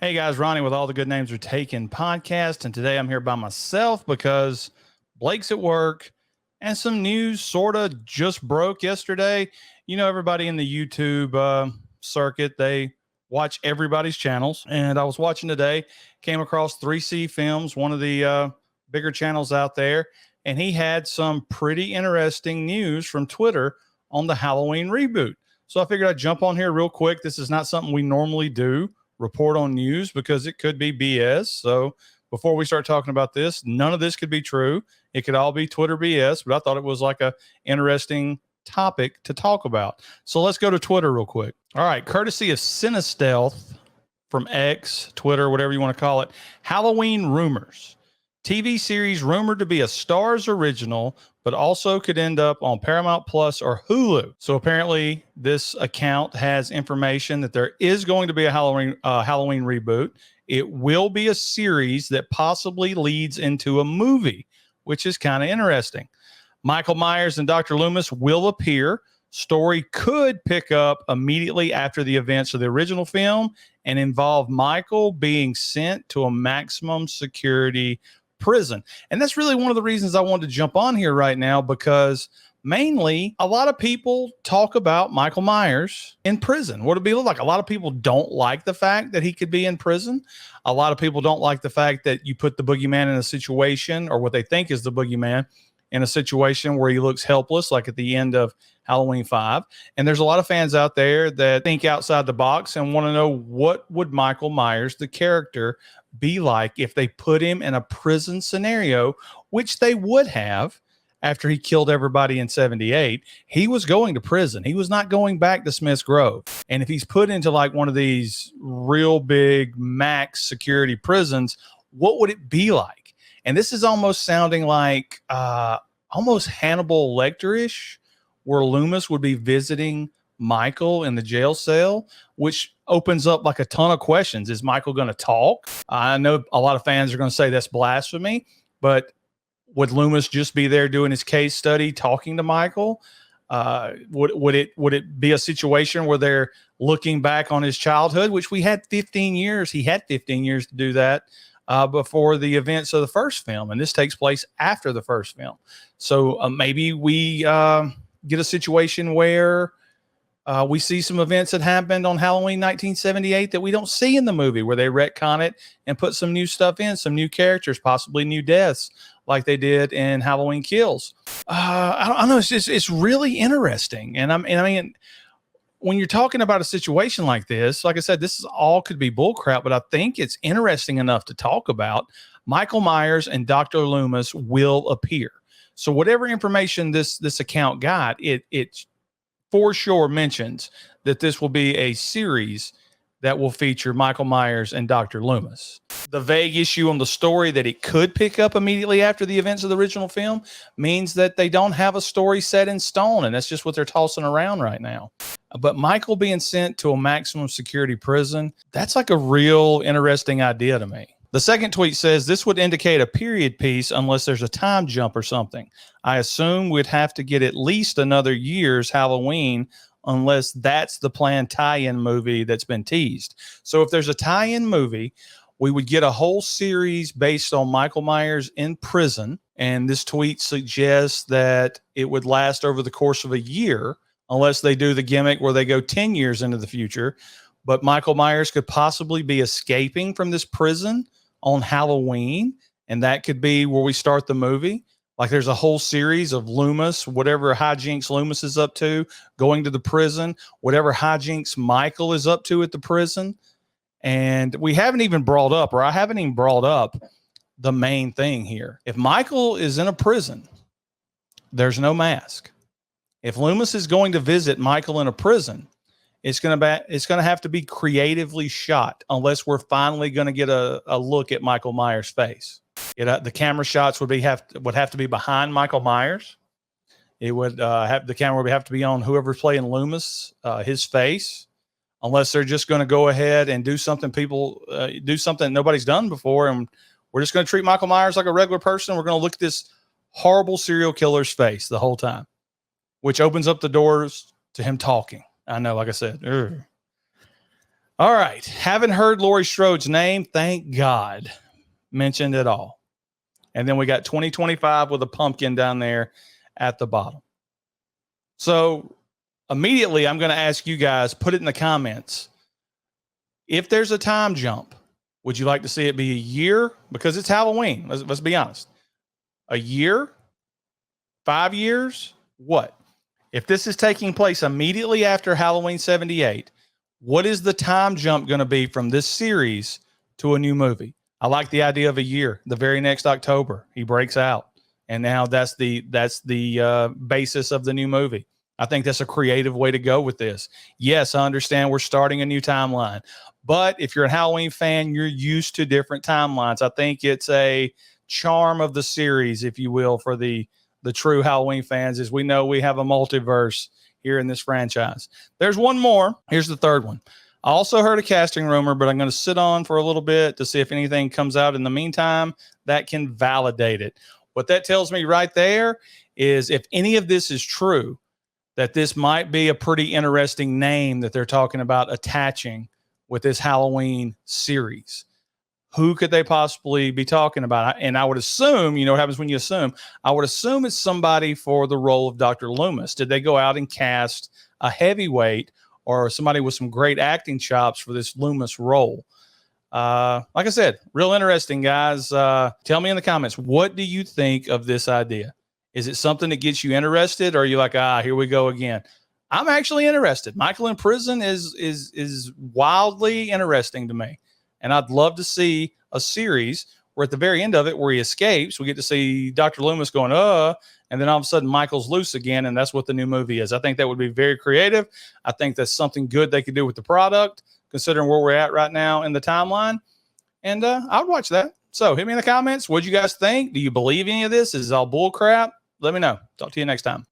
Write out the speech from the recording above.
Hey guys, Ronnie with All the Good Names Are Taken podcast. And today I'm here by myself because Blake's at work and some news sort of just broke yesterday. You know, everybody in the YouTube circuit, they watch everybody's channels. And I was watching today, came across 3C Films, one of the bigger channels out there. And he had some pretty interesting news from Twitter on the Halloween reboot. So I figured I'd jump on here real quick. This is not something we normally do, report on news, because it could be BS. So before we start talking about this, none of this could be true. It could all be Twitter BS, but I thought it was like a interesting topic to talk about. So let's go to Twitter real quick. All right, courtesy of Cinestealth from X, Twitter, whatever you want to call it. Halloween rumors. TV series rumored to be a Starz original, but also could end up on Paramount Plus or Hulu. So apparently this account has information that there is going to be a Halloween reboot. It will be a series that possibly leads into a movie, which is kind of interesting. Michael Myers and Dr. Loomis will appear. Story could pick up immediately after the events of the original film and involve Michael being sent to a maximum security prison. And that's really one of the reasons I wanted to jump on here right now, because mainly a lot of people talk about Michael Myers in prison. What it'd be like. A lot of people don't like the fact that he could be in prison. A lot of people don't like the fact that you put the boogeyman in a situation, or what they think is the boogeyman, in a situation where he looks helpless, like at the end of Halloween 5. And there's a lot of fans out there that think outside the box and want to know, what would Michael Myers, the character, be like if they put him in a prison scenario, which they would have after he killed everybody in 78. He was going to prison. He was not going back to Smith's Grove. And if he's put into like one of these real big max security prisons, what would it be like? And this is almost sounding like almost Hannibal Lecter-ish, where Loomis would be visiting Michael in the jail cell, which opens up like a ton of questions. Is Michael going to talk? I know a lot of fans are going to say that's blasphemy, but would Loomis just be there doing his case study, talking to Michael? Would it be a situation where they're looking back on his childhood, which we had 15 years. He had 15 years to do that before the events of the first film, and this takes place after the first film. So maybe we get a situation where we see some events that happened on Halloween 1978 that we don't see in the movie, where they retcon it and put some new stuff in, some new characters, possibly new deaths, like they did in Halloween Kills. I don't know. It's really interesting. And I mean, when you're talking about a situation like this, like I said, this is all could be bullcrap, but I think it's interesting enough to talk about. Michael Myers and Dr. Loomis will appear. So whatever information this account got, it for sure mentions that this will be a series that will feature Michael Myers and Dr. Loomis. The vague issue on the story that it could pick up immediately after the events of the original film means that they don't have a story set in stone, and that's just what they're tossing around right now. But Michael being sent to a maximum security prison, that's like a real interesting idea to me. The second tweet says this would indicate a period piece unless there's a time jump or something. I assume we'd have to get at least another year's Halloween unless that's the planned tie-in movie that's been teased. So if there's a tie-in movie, we would get a whole series based on Michael Myers in prison. And this tweet suggests that it would last over the course of a year, unless they do the gimmick where they go 10 years into the future. But Michael Myers could possibly be escaping from this prison on Halloween, and that could be where we start the movie. Like there's a whole series of Loomis, whatever hijinks Loomis is up to, going to the prison, whatever hijinks Michael is up to at the prison. And we haven't even brought up, or I haven't even brought up, the main thing here. If Michael is in a prison, there's no mask. If Loomis is going to visit Michael in a prison, it's going to have to be creatively shot, unless we're finally going to get a look at Michael Myers' face. The camera shots would have to be behind Michael Myers. It would the camera would have to be on whoever's playing Loomis, his face, unless they're just going to go ahead and do something nobody's done before, and we're just going to treat Michael Myers like a regular person. We're going to look at this horrible serial killer's face the whole time, which opens up the doors to him talking. I know, like I said. All right. Haven't heard Laurie Strode's name. Thank God. Mentioned at all. And then we got 2025 with a pumpkin down there at the bottom. So immediately I'm going to ask you guys, put it in the comments. If there's a time jump, would you like to see it be a year? Because it's Halloween. Let's be honest. A year? 5 years? What? If this is taking place immediately after Halloween 78, what is the time jump going to be from this series to a new movie? I like the idea of a year. The very next October, he breaks out. And now that's the basis of the new movie. I think that's a creative way to go with this. Yes, I understand we're starting a new timeline. But if you're a Halloween fan, you're used to different timelines. I think it's a charm of the series, if you will, for the true Halloween fans, is we know we have a multiverse here in this franchise. There's one more. Here's the third one. I also heard a casting rumor, but I'm going to sit on for a little bit to see if anything comes out in the meantime that can validate it. What that tells me right there is if any of this is true, that this might be a pretty interesting name that they're talking about attaching with this Halloween series. Who could they possibly be talking about? And I would assume, you know what happens when you assume? I would assume it's somebody for the role of Dr. Loomis. Did they go out and cast a heavyweight or somebody with some great acting chops for this Loomis role? Like I said, real interesting, guys. Tell me in the comments, what do you think of this idea? Is it something that gets you interested, or are you like, here we go again? I'm actually interested. Michael in prison is wildly interesting to me. And I'd love to see a series where at the very end of it, where he escapes, we get to see Dr. Loomis going, and then all of a sudden Michael's loose again. And that's what the new movie is. I think that would be very creative. I think that's something good they could do with the product, considering where we're at right now in the timeline. And I would watch that. So hit me in the comments. What do you guys think? Do you believe any of this? Is it all bull crap? Let me know. Talk to you next time.